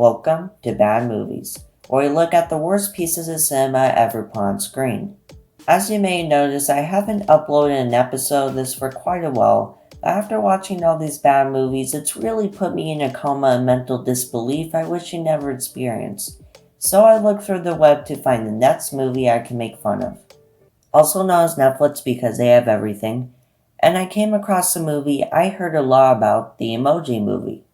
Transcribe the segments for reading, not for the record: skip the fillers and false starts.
Welcome to Bad Movies, where we look at the worst pieces of cinema ever put on screen. As you may notice, I haven't uploaded an episode of this for quite a while, but after watching all these bad movies, it's really put me in a coma of mental disbelief I wish I never experienced. So I looked through the web to find the next movie I can make fun of. Also known as Netflix because they have everything, and I came across a movie I heard a lot about, the Emoji Movie.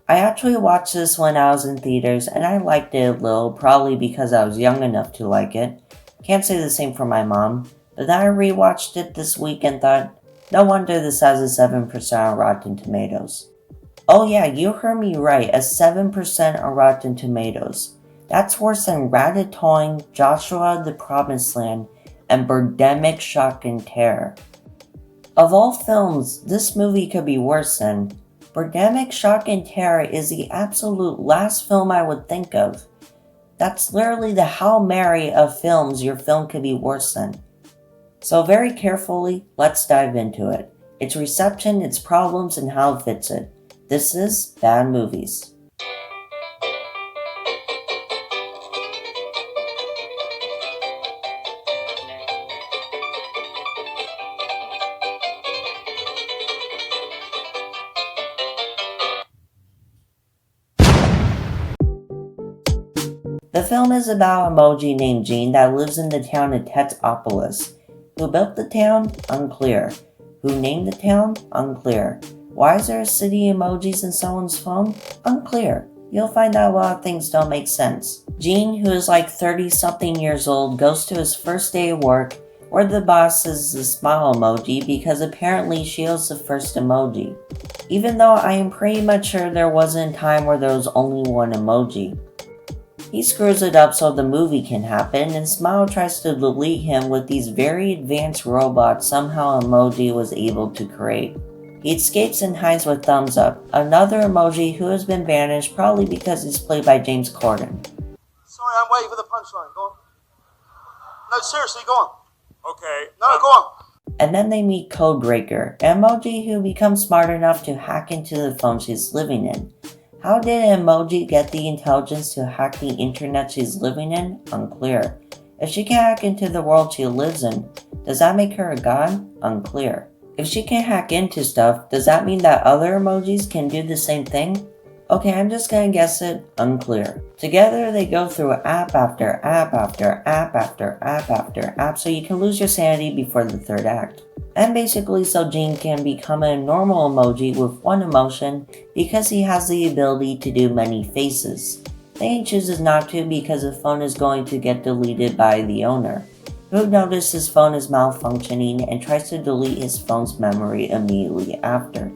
I actually watched this when I was in theaters and I liked it a little, probably because I was young enough to like it. Can't say the same for my mom, but then I rewatched it this week and thought, no wonder this has a 7% on Rotten Tomatoes. Oh yeah, you heard me right, a 7% on Rotten Tomatoes. That's worse than Ratatouille, Joshua the Promised Land, and Birdemic Shock and Terror. Of all films, this movie could be worse than. Birdemic Shock and Terror is the absolute last film I would think of. That's literally the Hail Mary of films your film could be worse than. So very carefully, let's dive into it. Its reception, its problems, and how it fits it. This is Bad Movies. The film is about an emoji named Jean that lives in the town of Tetopolis. Who built the town? Unclear. Who named the town? Unclear. Why is there a city emojis in someone's phone? Unclear. You'll find out a lot of things don't make sense. Jean, who is like 30-something years old, goes to his first day of work, where the boss is the smile emoji because apparently she was the first emoji. Even though I am pretty much sure there wasn't a time where there was only one emoji. He screws it up so the movie can happen, and Smile tries to delete him with these very advanced robots somehow Emoji was able to create. He escapes and hides with Thumbs Up, another emoji who has been banished probably because he's played by James Corden. Sorry, I'm waiting for the punchline. Go on. No, seriously, go on. Okay. No, go on. And then they meet Codebreaker, an emoji who becomes smart enough to hack into the phone she's living in. How did an emoji get the intelligence to hack the internet she's living in? Unclear. If she can hack into the world she lives in, does that make her a god? Unclear. If she can hack into stuff, does that mean that other emojis can do the same thing? Okay, I'm just gonna guess it. Unclear. Together they go through app after app after app after app after app so you can lose your sanity before the third act. And basically so Jean can become a normal emoji with one emotion because he has the ability to do many faces. Then he chooses not to because the phone is going to get deleted by the owner, who notices his phone is malfunctioning and tries to delete his phone's memory immediately after.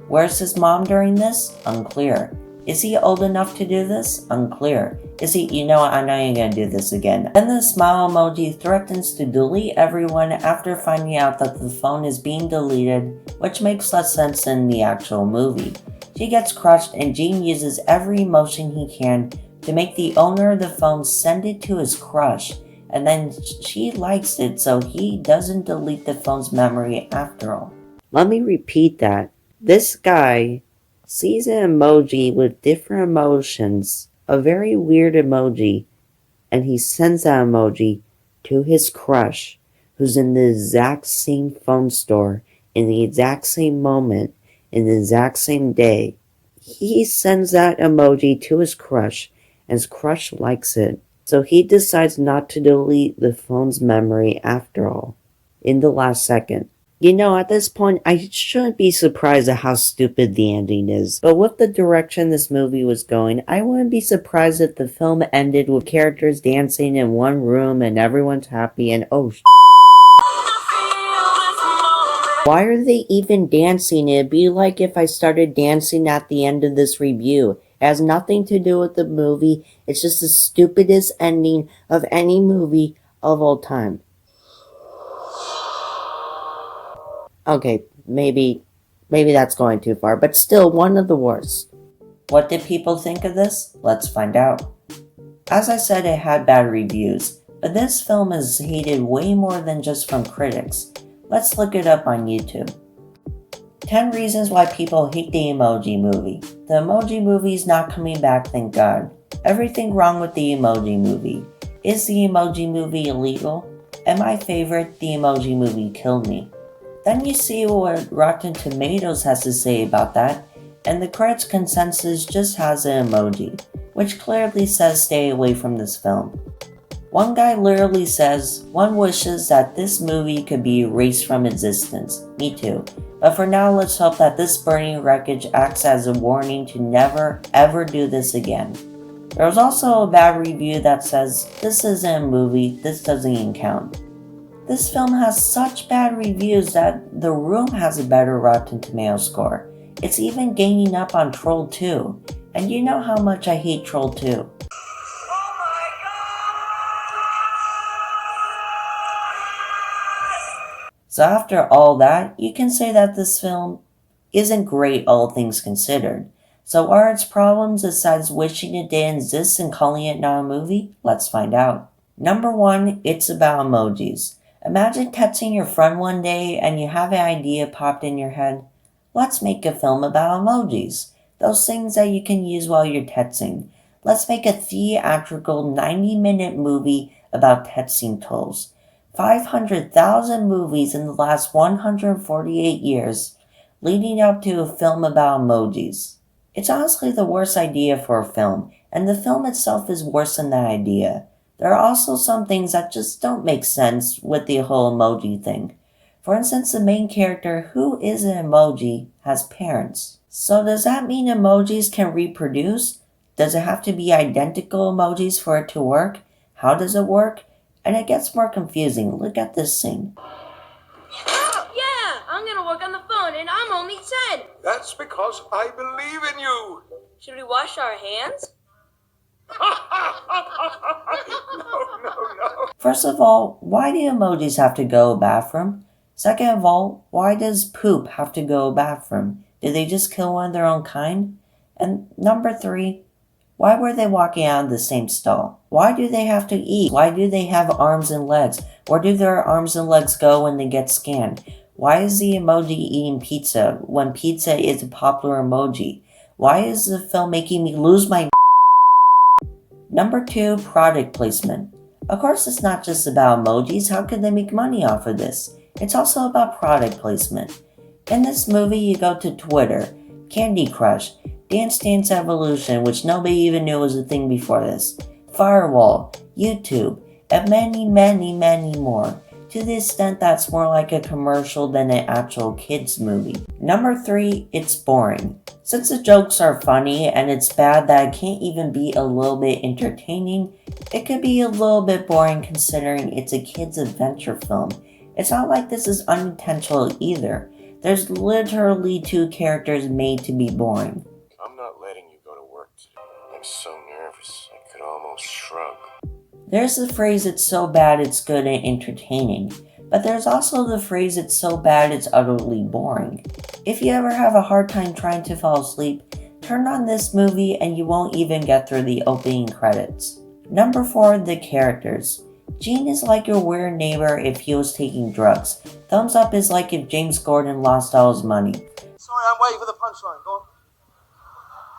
Where's his mom during this? Unclear. Is he old enough to do this? Unclear. Is he, you know what, I'm not even gonna do this again. Then the smile emoji threatens to delete everyone after finding out that the phone is being deleted, which makes less sense than the actual movie. She gets crushed and Jean uses every emotion he can to make the owner of the phone send it to his crush, and then she likes it so he doesn't delete the phone's memory after all. Let me repeat that. This guy sees an emoji with different emotions, a very weird emoji, and he sends that emoji to his crush, who's in the exact same phone store, in the exact same moment, in the exact same day. He sends that emoji to his crush, and his crush likes it, so he decides not to delete the phone's memory after all, in the last second. You know, at this point, I shouldn't be surprised at how stupid the ending is, but with the direction this movie was going, I wouldn't be surprised if the film ended with characters dancing in one room and everyone's happy and oh why are they even dancing? It'd be like if I started dancing at the end of this review. It has nothing to do with the movie, it's just the stupidest ending of any movie of all time. Okay, maybe that's going too far, but still one of the worst. What did people think of this? Let's find out. As I said, it had bad reviews, but this film is hated way more than just from critics. Let's look it up on YouTube. 10 reasons why people hate the Emoji Movie. The Emoji Movie is not coming back, thank God. Everything wrong with the Emoji Movie. Is the Emoji Movie illegal? And my favorite, the Emoji Movie killed me. Then you see what Rotten Tomatoes has to say about that, and the critics' consensus just has an emoji, which clearly says stay away from this film. One guy literally says, one wishes that this movie could be erased from existence. Me too. But for now, let's hope that this burning wreckage acts as a warning to never ever do this again. There was also a bad review that says, this isn't a movie, this doesn't even count. This film has such bad reviews that The Room has a better Rotten Tomatoes score. It's even gaining up on Troll 2. And you know how much I hate Troll 2. So after all that, you can say that this film isn't great all things considered. So what are its problems besides wishing it didn't exist and calling it not a movie? Let's find out. Number 1, it's about emojis. Imagine texting your friend one day and you have an idea popped in your head. Let's make a film about emojis. Those things that you can use while you're texting. Let's make a theatrical 90-minute movie about texting tools. 500,000 movies in the last 148 years, leading up to a film about emojis. It's honestly the worst idea for a film, and the film itself is worse than that idea. There are also some things that just don't make sense with the whole emoji thing. For instance, the main character, who is an emoji, has parents. So does that mean emojis can reproduce? Does it have to be identical emojis for it to work? How does it work? And it gets more confusing. Look at this scene. Yeah, I'm gonna work on the phone and I'm only 10. That's because I believe in you. Should we wash our hands? No. First of all, why do emojis have to go to the bathroom? Second of all, why does poop have to go to the bathroom? Did they just kill one of their own kind? And number 3, why were they walking out of the same stall? Why do they have to eat? Why do they have arms and legs? Where do their arms and legs go when they get scanned? Why is the emoji eating pizza when pizza is a popular emoji? Why is the film making me lose my Number 2, product placement. Of course, it's not just about emojis. How could they make money off of this? It's also about product placement. In this movie, you go to Twitter, Candy Crush, Dance Dance Evolution, which nobody even knew was a thing before this, Firewall, YouTube, and many more, to the extent that's more like a commercial than an actual kids movie. Number 3, it's boring. Since the jokes are funny and it's bad that it can't even be a little bit entertaining, it could be a little bit boring considering it's a kids adventure film. It's not like this is unintentional either. There's literally 2 characters made to be boring. I'm not letting you go to work today. I'm so nervous, I could almost shrug. There's the phrase it's so bad it's good and entertaining, but there's also the phrase it's so bad it's utterly boring. If you ever have a hard time trying to fall asleep, turn on this movie and you won't even get through the opening credits. Number 4, the characters. Gene is like your weird neighbor if he was taking drugs. Thumbs up is like if James Gordon lost all his money. Sorry, I'm waiting for the punchline. Go on.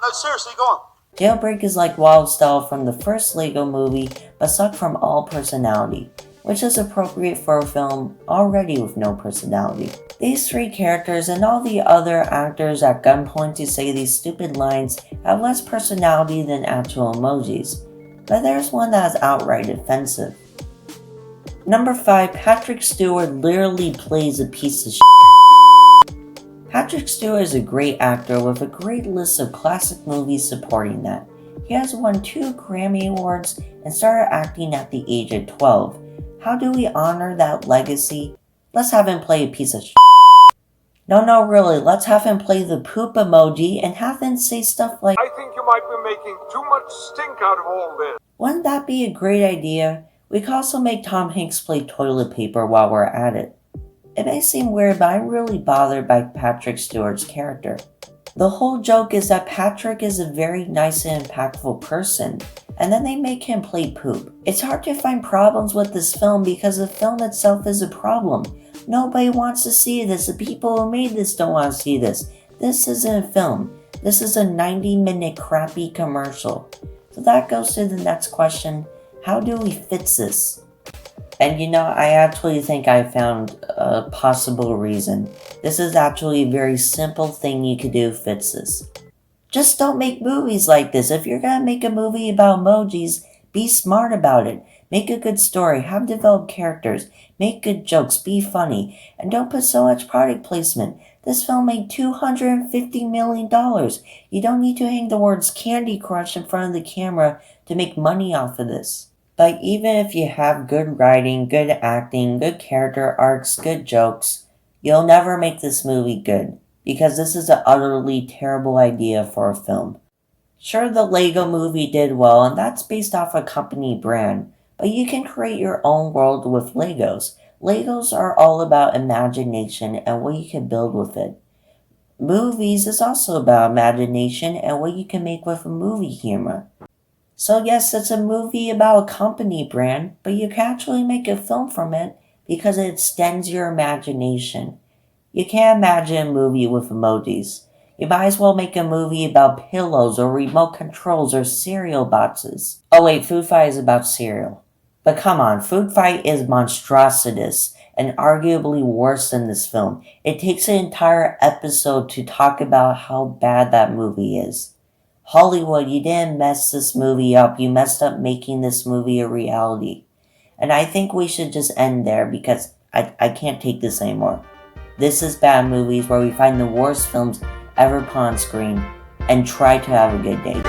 No, seriously, go on. Jailbreak is like Wild Style from the first Lego movie, but sucked from all personality, which is appropriate for a film already with no personality. These 3 characters and all the other actors at gunpoint to say these stupid lines have less personality than actual emojis, but there's one that is outright offensive. Number 5, Patrick Stewart literally plays a piece of shit. Patrick Stewart is a great actor with a great list of classic movies supporting that. He has won 2 Grammy Awards and started acting at the age of 12. How do we honor that legacy? Let's have him play a piece of shit. No, really, let's have him play the poop emoji and have him say stuff like, I think you might be making too much stink out of all this. wouldn't that be a great idea? We could also make Tom Hanks play toilet paper while we're at it. It may seem weird, but I'm really bothered by Patrick Stewart's character. The whole joke is that Patrick is a very nice and impactful person, and then they make him play poop. It's hard to find problems with this film because the film itself is a problem. Nobody wants to see this. The people who made this don't want to see this. This isn't a film. This is a 90-minute crappy commercial. So that goes to the next question. How do we fix this? And I actually think I found a possible reason. This is actually a very simple thing you could do to fix this. Just don't make movies like this. If you're gonna make a movie about emojis, be smart about it. Make a good story, have developed characters, make good jokes, be funny, and don't put so much product placement. This film made $250 million. You don't need to hang the words Candy Crush in front of the camera to make money off of this. But even if you have good writing, good acting, good character arcs, good jokes, you'll never make this movie good, because this is an utterly terrible idea for a film. Sure, the Lego movie did well, and that's based off a company brand, but you can create your own world with Legos. Legos are all about imagination and what you can build with it. Movies is also about imagination and what you can make with a movie camera. So yes, it's a movie about a company brand, but you can actually make a film from it because it extends your imagination. You can't imagine a movie with emojis. You might as well make a movie about pillows or remote controls or cereal boxes. Oh wait, Food Fight is about cereal. But come on, Food Fight is monstrositous and arguably worse than this film. It takes an entire episode to talk about how bad that movie is. Hollywood, you didn't mess this movie up. You messed up making this movie a reality. And I think we should just end there because I can't take this anymore. This is Bad Movies, where we find the worst films ever put on screen and try to have a good day.